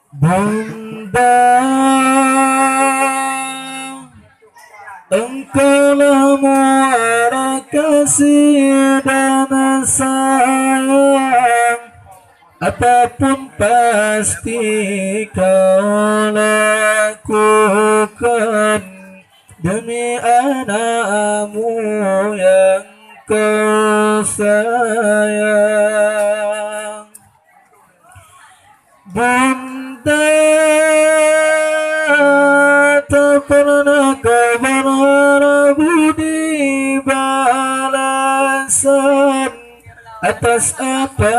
Bunda, engkaulah muara kasih dan sayang, apapun pasti kau lakukan demi anakmu yang kau sayang. Bunda, tak pernah kau berharap budi balasan atas apa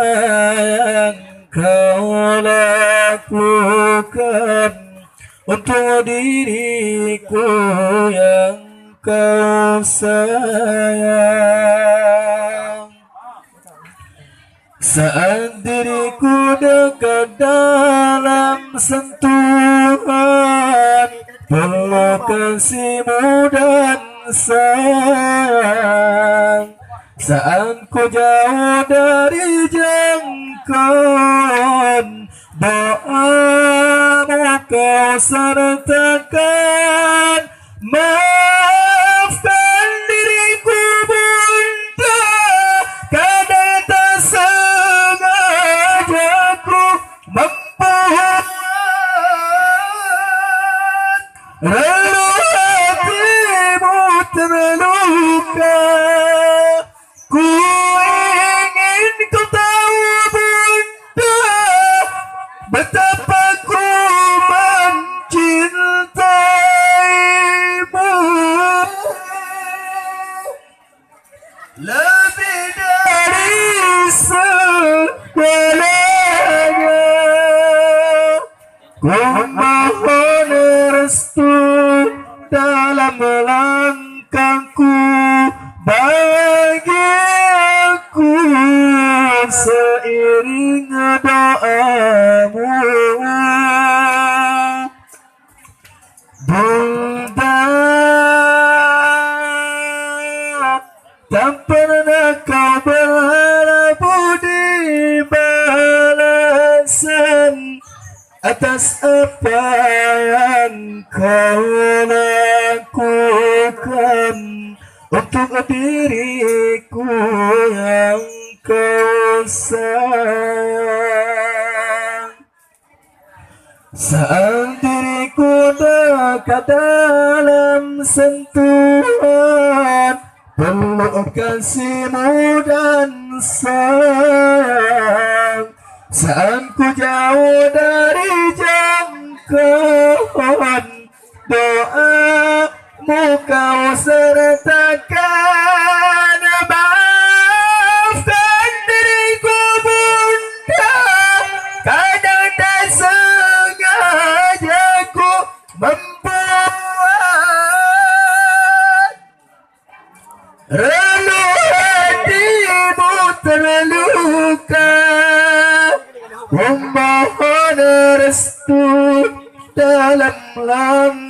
yang kau lakukan untuk diriku yang kau sayang. Saat diriku dekat dalam sentuhan peluk kasihmu dan sayang, saat ku jauh dari jangkauan doamu kau sertakan. Maafkan diriku Bunda, kadang tak sengaja ku membuat relung hatimu terluka. Ku ingin kau tahu Bunda, betapa ku mencintaimu lebih dari segalanya. Ku mohon restu dalam langkahku, bagi aku seiring doamu. Bunda, tak pernah kau berharap budi balasan atas apa yang kau lakukan untuk diriku yang kau sayang. Saat diriku dekat dalam sentuhan peluk kasihmu dan sayang, saat ku jauh dari jangkauan doamu kau sertakan. Maafkan diriku Bunda, kadang tak sengaja ku membuat relung hatimu terluka. Ku mohon restu dalam langkah